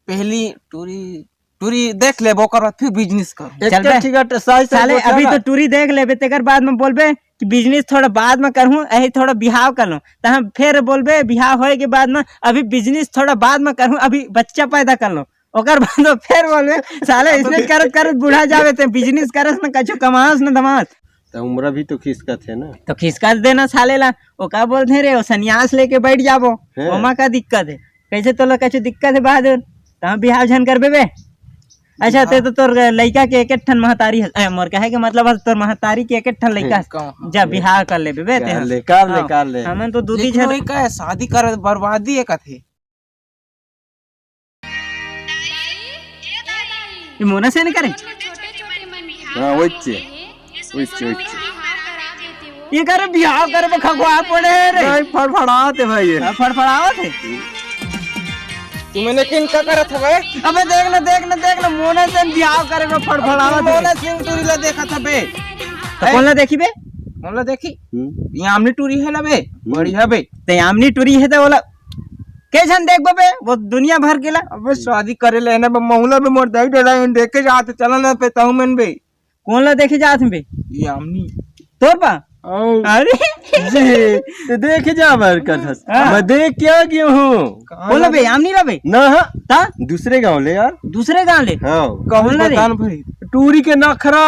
पहली टूरी टूरी देख ले ओकर बाद फिर बिजनेस कर। चल बे, ठीक है साले अभी तो टूरी देख लेबे तेकर बाद में बोलबे कि बिजनेस थोड़ा बाद में करहूं, अही थोड़ा बिहाव कर लूं, तो हम फिर बोलबे बिहाव होए के बाद में अभी बिजनेस थोड़ा बाद में करहूं, अभी बच्चा पैदा कर लो, ओकर बाद में फिर बोलबे साले इसने करत करत बुढ़ा जावे ते बिजनेस करस न कछु कमास न दमास। तो उम्र भी तो खिसका थे ना, तो खिसका देना साले ला, ओ का बोलते रे, ओ सन्यास लेके बैठ जाबो, ओमा का दिक्कत है, कैसे तोला कछु दिक्कत है बहादुर, तो बिहाव झन करबे बे। अच्छा ते तो तोर लइका के एक ठन महतारी है, मोर कहे के मतलब तोर महतारी के एक ठन लइका जा बिहाव कर ले बे ते ले कर ले हमन तो दूधी झन लेकिन का शादी कर बर्बादी है कथे। ये मोना से नहीं करे, हां ओइचे ओइचे ये करे बिहाव करे खगवा पड़े रे, नहीं फड़फड़ाते भाई, ये फड़फड़ावत है। तुमने किन का करत हवे? अबे देख ना मोना से बिहाव करे में फड़फड़ावत है। मोना सिंह टूरी ला देखा था बे, तो कौन ला देखी बे? कौन ला देखी? यामनी टूरी है ना बे, बढ़िया बे। ते यामनी टूरी है तो बोला के झन देख बे, वो दुनिया भर के ला। अबे शादी करे ले ना मौला बे, मोर दाई डरा देखे जाते चलन ना पे ताऊ मन बे। कौन ला देखे जात बे? यामनी तोर पा अरे तो देख जा बर कथस, मैं देख क्या गया हूँ। कौन ला बे? यामनी ला बे ना ता दूसरे गांव ले यार, दूसरे गांव ले। हाँ कहूं ला रे? बतान भाई टूरी के नखरा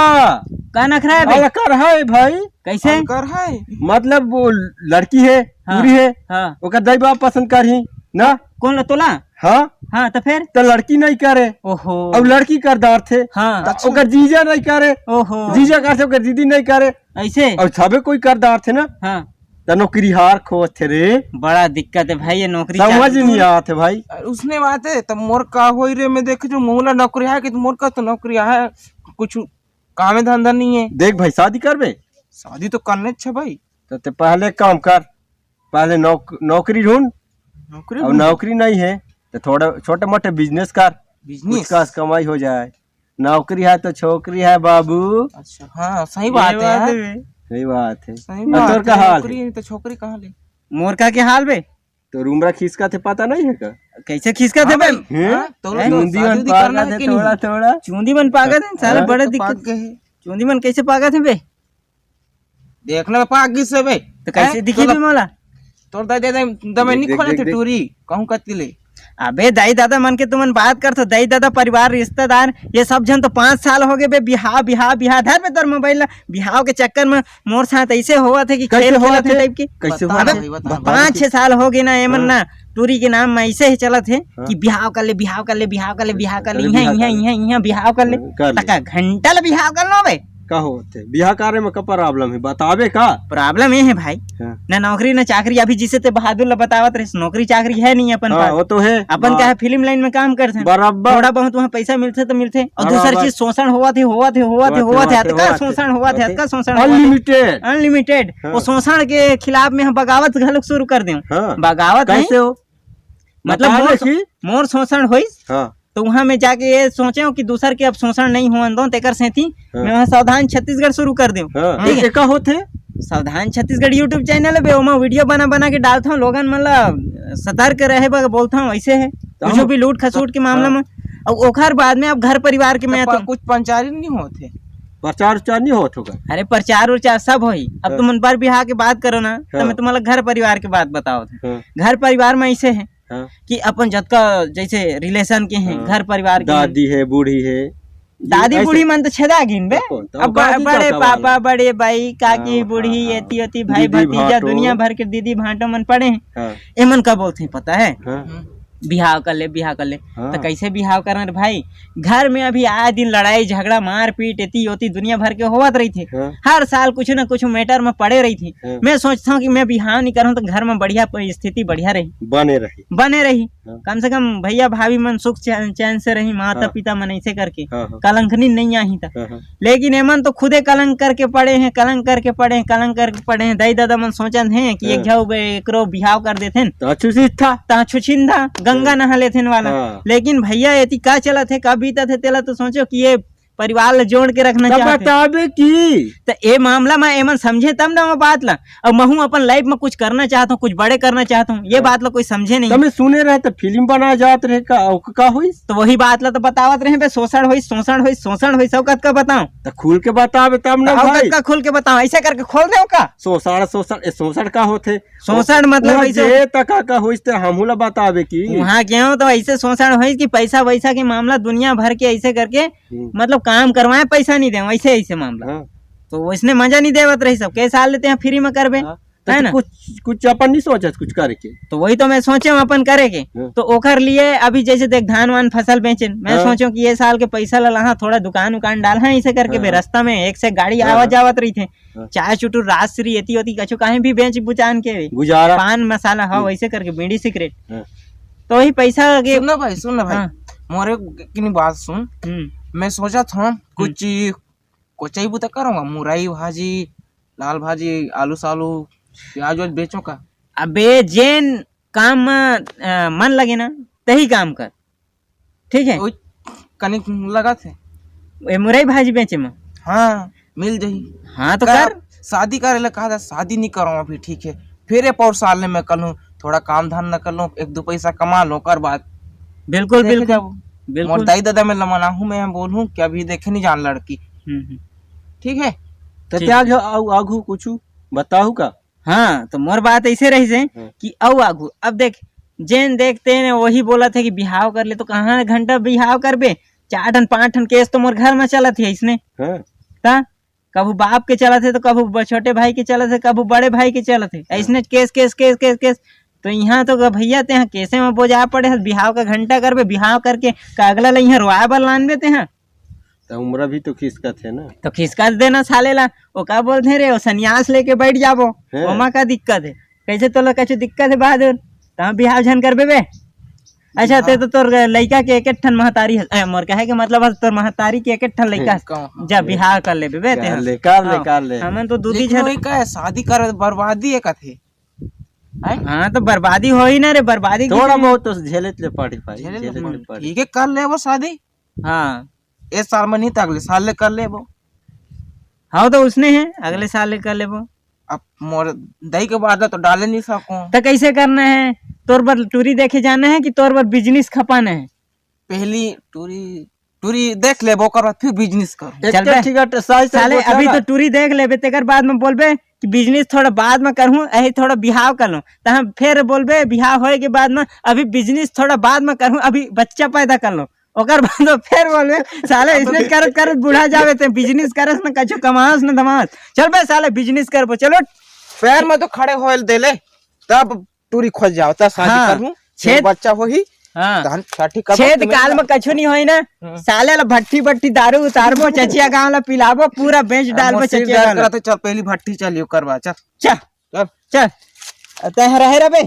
का नखरा है बे? अरे कर है भाई, कैसे कर है मतलब वो लड़की है टूरी है, हाँ ओकर दाई बाप पसंद करही ना। कौन ला तोला? हाँ हाँ तो फिर तो लड़की नहीं करे, ओहो अब लड़की करदार थे, हाँ तो ओकर जीजा नहीं करे, ओहो जीजा कर से ओकर दीदी नहीं करे, ऐसे और सबे कोई करदार थे ना, हाँ तो नौकरी हार खो थे रे, बड़ा दिक्कत है भाई ये नौकरी समझ नहीं आते भाई। उसने बात है तो मोर का होई रे, मैं देखे जो मोला नौकरी है कि मोर का तो नौकरी है, कुछ काम धंधा नहीं है। देख भाई शादी कर बे, शादी तो करने छे भाई, तो ते पहले काम कर, पहले नौकरी ढूंढ, नौकरी और नौकरी नहीं है तो थोड़ा छोटे मोटे बिजनेस कर, बिजनेस का कमाई हो जाए। नौकरी है तो छोकरी है बाबू। अच्छा हाँ सही बात है यार, सही बात है। सही और बात तोर है, का हाल नौकरी है तो छोकरी कहाँ ले? मोर का के हाल बे? तो रूमरा खींचका थे पता नहीं है का? कैसे खिसका थे बे? हाँ, तो लोग चूंदी शादी मन उदी करना पागा है थे कि नहीं? थोड़ा थोड़ा, चूंदी मन पागल है साले, बड़ा तो पाग दिक्कत। गए है। चूंदी मन कैसे पागल थे बे? देखना में पाग गई से बे, तो कैसे दिखी बे मोला? तोर दाई दादा दमे नहीं देख, खोले देख, थे देख। टूरी कहूं कति ले। अबे दाई दादा मन के तुमन बात कर, तो दाई दादा परिवार रिश्तेदार ये सब जन तो 5 साल हो गए बे, बिहाव बिहाव बिहाव धर पे तोर मोबाइल बिहाव के चक्कर में मोर साथ ऐसे हुआ थे कि खेल हुआ थे टाइप की। कैसे बता हुआ दे था? भाई, बता। 5-6 साल हो गए ना एमन ना टूरी के नाम में ऐसे ही चलत है कि बिहाव कर ले बिहाव कर ले बिहाव कर ले बिहाव कर ले, यहाँ बिहाव कर ले, कर ले। तका घंटा ले बिहाव कर लो बे। का होते बिहार कार्य में का प्रॉब्लम है बतावे का? प्रॉब्लम ये है भाई, हाँ। ना नौकरी ना चाकरी, अभी जिसे ते बहादुर ला बतावत रहे नौकरी चाकरी है नहीं अपन हाँ, पास। वो तो है, अपन क्या है फिल्म लाइन में काम करते हैं, बराबर थोड़ा बहुत वहाँ पैसा मिलते तो मिलते, और बराबर। दूसरी चीज शोषण हुआ थे हतका शोषण हुआ थे हतका शोषण अनलिमिटेड अनलिमिटेड। हाँ। वो शोषण के खिलाफ में हम बगावत घलक शुरू कर दें। हाँ। बगावत नहीं, कैसे हो मतलब मोर शोषण हुई हाँ तो वहाँ में जाके ये सोचे कि दूसर के अब शोषण नहीं हुआ दो तेकर से थी हाँ। मैं वहाँ सावधान छत्तीसगढ़ शुरू कर दूं। हाँ ठीक है? का होते सावधान छत्तीसगढ़ यूट्यूब चैनल है, मैं वीडियो बना के डालता हूँ, लोगन मतलब सतर्क रहे बोलता हूँ ऐसे है कुछ भी लूट खसूट के मामला में। और ओखर बाद में अब घर परिवार के में कुछ पंचायत नहीं होते, प्रचार उचार नहीं होत होगा? अरे प्रचार उचार सब होई। अब तुम पर बिहार के बात करो ना तो मैं तुम्हारा घर परिवार के बात बताओ। घर परिवार में ऐसे है कि अपन जतका जैसे रिलेशन के हैं घर परिवार के, दादी है बूढ़ी है, दादी बूढ़ी मन तो छेदा गिन बे। तो अब बड़े पापा बड़े भाई काकी बूढ़ी एती ओती भाई दीदी भतीजा भाटो। दुनिया भर के दीदी भाटो मन पड़े हैं। हाँ, एमन का बोलते हैं पता है हाँ, बिहाव कर ले बिहाव कर ले। हाँ। तो कैसे बिहाव करना रे भाई? घर में अभी आए दिन लड़ाई झगड़ा मारपीट एती ओती दुनिया भर के होवत रही थी। हाँ। हर साल कुछ न कुछ मैटर में पड़े रही थी। हाँ। मैं सोचता हूँ कि मैं बिहाव नहीं करूँ तो घर में बढ़िया स्थिति बढ़िया रही बने रही। हाँ। कम से कम भैया भाभी मन सुख चैन से रही, माता हाँ। पिता मन ऐसे करके हाँ, हाँ। कलंकनी नहीं आई था। हाँ, हाँ। लेकिन एमन तो खुदे कलंक करके पड़े हैं, कलंक करके पड़े हैं। दाई दादा मन सोचन हैं कि एक जाओ एकरो बिहाव कर देथे तो अच्छी था ता छुछिंदा गंगा नहा लेथे वाला। हाँ। लेकिन भैया यति का चला थे का बीता थे तेला तो सोचो कि ये परिवार ला जोड़ के रखना तब चाहते बतावे की तो ये मामला में एमन समझे तब ना वो बात ला। अब महू अपन लाइफ में कुछ करना चाहता हूँ, कुछ बड़े करना चाहता हूँ, ये बात ला कोई समझे नहीं। तमें सुने रहे तो फिल्म बना जात रहे का हुई तो वही बात ला तो बतावत रहे बे, शोषण हुई शोषण हुई शोषण हुई, सब का बताऊं तो खुल के बतावे तब ना भाई। का खुल के बताऊं, ऐसे करके खोल दे का शोषण शोषण शोषण का होते शोषण मतलब ऐसे जे तका का होइस ते हमहू ला बतावे की वहाँ क्यों तो ऐसे शोषण हुई कि पैसा वैसा के मामला दुनिया भर के ऐसे करके मतलब काम करवाए पैसा नहीं दे ऐसे ऐसे मामला। हाँ। तो इसने मजा नहीं देवत रही, सब कैसे हाल लेते हैं फ्री में करबे तो है ना। कुछ अपन नहीं सोचा कुछ करे के। तो वही तो मैं सोचे अपन करे के। तो ओकर लिए अभी जैसे देख धान वान फसल बेचे, मैं सोचो कि ये साल के पैसा ला थोड़ा दुकान उकान डाल है ऐसे करके बे रास्ता में एक से गाड़ी आवा जावत रही थे, चाय चुटू राजश्री एती होती कछु कहीं भी बेच बुचान के गुजारा पान मसाला हाँ वैसे करके बीड़ी सिगरेट। तो वही पैसा के सुन ना भाई मोरे की बात सुन। मैं सोचा था कुछ कोचाई बुता करूंगा, मुरई भाजी, लाल भाजी, आलू सालू, प्याज वाज बेचो का। अबे जेन काम में मन लगे ना तही काम कर, ठीक है। कनिक लगा थे मुरई भाजी बेचे में हाँ मिल जाही। हाँ तो कर शादी करे ला कहा था, शादी नहीं करूँ अभी ठीक है, फिर एक और साल में कर लूँ, थोड़ा काम धाम न कर लूँ, एक दो पैसा कमा लो कर बात। बिल्कुल बिल्कुल बिल्कुल दाई दादा में लमना हूँ मैं बोलूँ क्या अभी देखे नहीं जान लड़की ठीक है। तो क्या आगू कुछ बताऊ का। हाँ तो मोर बात ऐसे रही से कि औ आगू अब देख जेन देखते हैं वही बोला था कि बिहाव कर ले, तो कहाँ घंटा बिहाव करबे, 4 टन 5 टन केस तो मोर घर में चला थे इसने ता कबू बाप के चला थे तो कबू छोटे भाई के चला थे कबू बड़े भाई के चला थे ऐसने case case case case case. तो यहाँ तो भैया ते कैसे में बोझा पड़े बिहाव का घंटा करबे, बिहाव करके का अगला ला यहाँ रोया बल लान देते हैं। तो उम्र भी तो खिसका थे ना, तो खिसका देना साले ला, वो का बोलते रे वो सन्यास लेके बैठ जाबो, ओमा का दिक्कत है, कैसे तो लो कछु दिक्कत है बहादुर तो बिहाव झन करबे बे। अच्छा ते तो तोर लड़का के एक ठन महतारी है मोर कहे के मतलब तोर महतारी के एक ठन लड़का जब बिहाव कर ले बे ते कर ले हमन तो दूधी झन का शादी कर बर्बादी है का थे। हाँ तो बर्बादी हो ही ना रे, बर्बादी थोड़ा बहुत तो झेले ले पड़ी ठीक है कर ले वो शादी। हाँ इस साल में नहीं तो अगले साल ले कर ले वो। हाँ तो उसने है अगले साल ले कर ले वो। अब मोर दही के बाद तो डाले नहीं सको तो कैसे करना है, तोर बर टूरी देखे जाना है कि तोर बर बिजनेस खपाना है। पहली टूरी देख ले वो कर फिर बिजनेस कर चल साले अभी तो टूरी देख ले तेकर बाद में बोलबे कि बिजनेस थोड़ा बाद में करूँ, यही थोड़ा बिहाव कर लूँ, तो हम फिर बोलबे बिहाव होए के बाद में अभी बिजनेस थोड़ा बाद में करूँ, अभी बच्चा पैदा कर लो ओकर बाद तो फिर बोलबे साले इसने करत करत बुढ़ा जावे ते बिजनेस करस न कछु कमास न धमास। चल बे साले बिजनेस करबो चलो पैर में तो खड़े होल दे ले तब टूरी खोज जाओ तब शादी करूँ, छेद बच्चा होही। हाँ छेद काल में कछु नहीं होई ना साले ला भट्टी भट्टी दारू उतारबो चचिया गाँव ला पिलाबो पूरा बेच डालबो चचिया गाँव। तो चल पहली भट्टी चलियो करवा चल चल चल चल तह रहे रबे।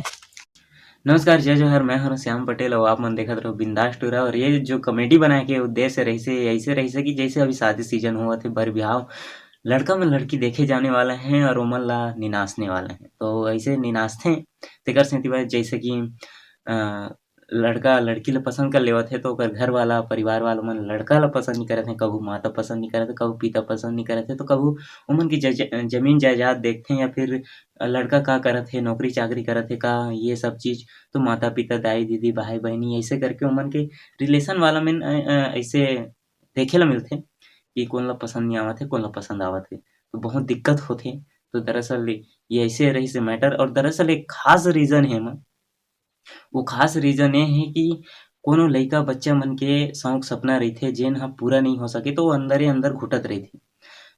नमस्कार जय जोहर, मैं हूं श्याम पटेल और आप मन देखत रहो बिंदास टूरा। और ये जो कॉमेडी बनाए के उद्देश्य ऐसे रही कि जैसे अभी शादी सीजन हुआ थे, बर ब्याह लड़का में लड़की देखे जाने वाले हैं और उमन ला निनासने वाले हैं। तो ऐसे निनासते तेकर से जैसे कि लड़का लड़की ला पसंद कर लेवत है तो ओकर घर वाला परिवार वाला मन लड़का ला पसंद नहीं करते, कबू माता पसंद नहीं करते, कबू पिता पसंद नहीं करते, तो कबू उमन की जमीन जायदाद देखते हैं या फिर लड़का का करत है, नौकरी चाकरी करत है का, ये सब चीज तो माता पिता दाई दीदी भाई बहनी ऐसे करके उमन के रिलेशन वाला में ऐसे देखे ला मिलते कि कौन ला पसंद नहीं आवत है कौन ला पसंद आवत है, तो बहुत दिक्कत होते। तो दरअसल ये ऐसे रही से मैटर और दरअसल एक खास रीजन है मन, वो खास रीजन ये है कि कोनो लइका बच्चा मन के शौक सपना रही थे जेन हा पूरा नहीं हो सके तो वो अंदर अंदर घुटत रही थी।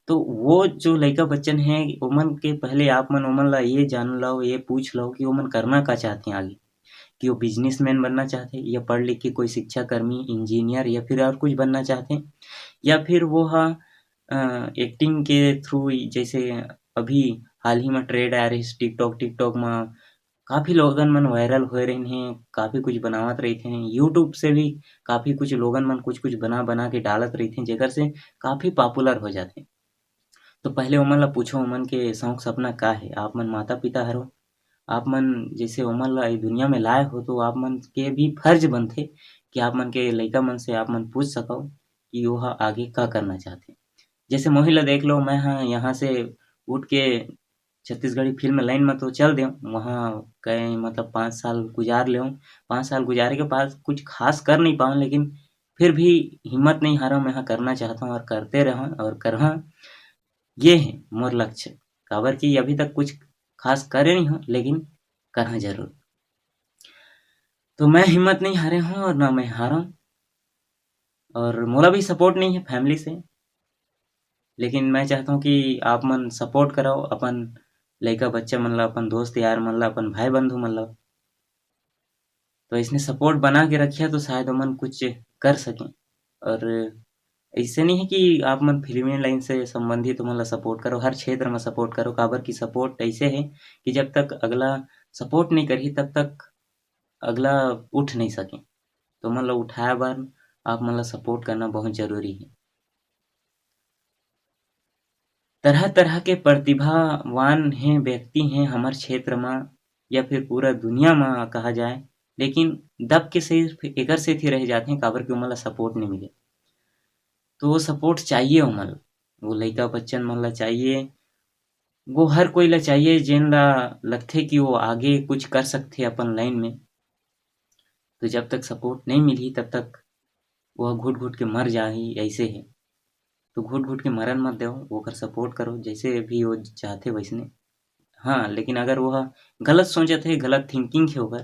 तो वो जो लइका बच्चन है ओमन के पहले आप मन ओमन ला ये जान लो, ये पूछ लो कि ओमन करना का चाहते हैं आगे, कि वो बिजनेसमैन बनना चाहते हैं या पढ़ लिख के कोई शिक्षा कर्मी इंजीनियर या फिर और कुछ बनना चाहते हैं, या फिर वो एक्टिंग के थ्रू जैसे अभी हाल ही में ट्रेड आ रही टिकटॉक में काफ़ी लोगन मन वायरल हो रहे हैं, काफ़ी कुछ बनावत रही थे, यूट्यूब से भी काफ़ी कुछ लोगन मन कुछ बना के डालत रही थे जेकर से काफ़ी पॉपुलर हो जाते। तो पहले ओमन ला पूछो ओमन के शौक सपना का है, आप मन माता पिता हरो, आप मन जैसे ओमन ला दुनिया में लाए हो तो आप मन के भी फर्ज बनते कि आप मन के लइका मन से आप मन पूछ सको कि वह आगे का करना चाहते। जैसे मोहि ला देख लो, मैं हाँ यहाँ से उठ के छत्तीसगढ़ी फिल्म लाइन में तो चल देऊँ, वहाँ गए मतलब 5 साल गुजार लेऊँ। 5 साल गुजारे के बाद कुछ खास कर नहीं पाऊँ, लेकिन फिर भी हिम्मत नहीं हारा, मैं हाँ करना चाहता हूँ और करते रहूँ और करहूँ। ये है मोर लक्ष्य। काबर कि अभी तक कुछ खास करे नहीं हूँ, लेकिन करहूँ जरूर। तो मैं हिम्मत नहीं हारे हूँ और ना मैं हारा, और मोला भी सपोर्ट नहीं है फैमिली से। लेकिन मैं चाहता हूँ कि आप मन सपोर्ट कराओ अपन लइका बच्चा मन ला, अपन दोस्त यार मन ला, अपन भाई बंधु मन ला। तो इसने सपोर्ट बना के रखिया तो शायद ओमन कुछ कर सकें। और ऐसे नहीं है कि आप मन फिल्मी लाइन से संबंधित ओमन ला सपोर्ट करो, हर क्षेत्र में सपोर्ट करो। काबर की सपोर्ट ऐसे है कि जब तक अगला सपोर्ट नहीं करही तब तक अगला उठ नहीं सके। तो ओमन ला उठाए बर आप मन ला सपोर्ट करना बहुत जरूरी है। तरह-तरह के प्रतिभावान हैं, व्यक्ति हैं हमर क्षेत्र में या फिर पूरा दुनिया में कहा जाए, लेकिन दब के सिर्फ एकर सेती ही रह जाथे काबर की ओमन ला सपोर्ट नहीं मिले। तो वो सपोर्ट चाहिए ओमन ला, वो लइका बच्चन मन ला चाहिए, वो हर कोई ला चाहिए जेन ला लगथे कि वो आगे कुछ कर सकथे अपन लाइन में। तो जब तक सपोर्ट नहीं मिलही तब तक वह घुट-घुट के मर जाही, ऐसे है। तो घुट-घुट के मरन मत देव, ओकर सपोर्ट करो जैसे भी वो चाहथे वैसने। हाँ, लेकिन अगर वह गलत सोचत हे, गलत थिंकिंग हे ओकर,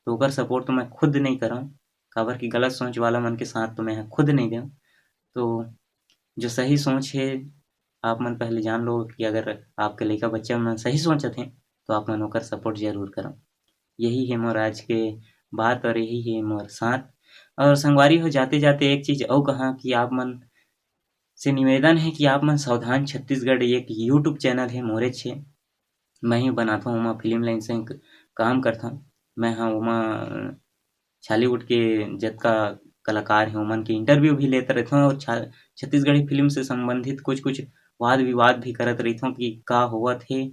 तो ओकर सपोर्ट तो मैं खुद नहीं करव। काबर की गलत सोच वाला मन के साथ तो मैं खुद नहीं देव। तो जो सही सोच है, आप मन पहले जान लो कि अगर आपके लइका बच्चा मन सही सोचत हे, तो आप मन ओकर सपोर्ट ज़रूर करव। यही है मोर आज के बात और यही है मोर साथ। और संगवारी हो जाते-जाते एक चीज़ अउ कहा कि आप मन से निवेदन है कि आप मन सावधान छत्तीसगढ़ एक यूट्यूब चैनल है मोरे छे। मैं ही बनाता हूँ, ओमा फ़िल्म लाइन से काम करथा हूँ। मैं हाँ ओमा छालीवुड के जतका कलाकार हे ओमन के इंटरव्यू भी लेत रहथों और छत्तीसगढ़ी फ़िल्म से संबंधित कुछ-कुछ वाद-विवाद भी करत रहिथों कि का होवत हे,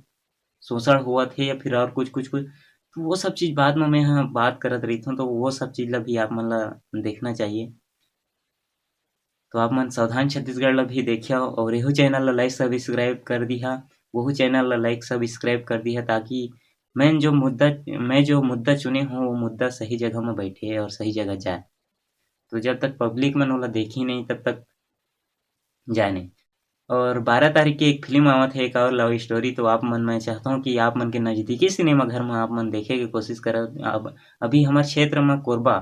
शोषण होवत हे या फिर और कुछ-कुछ। तो वो सब चीज़ बाद में मैं हाँ बात करत रहिथों, तो वो सब चीज़ ला भी आप मन ला देखना चाहिए। तो आप मन सावधान छत्तीसगढ़ ला भी देखिया और एहू चैनल ला लाइक सब्सक्राइब कर दिहा। वहू चैनल ला लाइक सब्सक्राइब कर दिहा, ताकि मैं जो मुद्दा चुने हूँ वो मुद्दा सही जगह में बैठे और सही जगह जाए। तो जब तक पब्लिक मन ओला देखी नहीं तब तक जाए नहीं। और 12 तारीख की एक फ़िल्म आवत है, एक और लव स्टोरी। तो आप मन, मैं चाहता हूँ कि आप मन के नज़दीकी सिनेमा घर में आप मन देखे के कोशिश करव। अब अभी हमार क्षेत्र में कोरबा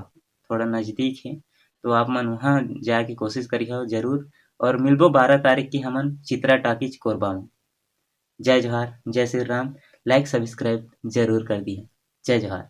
थोड़ा नज़दीक है, तो आप मन वहाँ जाए के कोशिश करिहा ज़रूर। और मिलबो 12 तारीख की हमन चित्रा टॉकीज कोरबा में। जय जोहार, जय श्री राम। लाइक सब्सक्राइब ज़रूर कर दिहा। जय जोहार।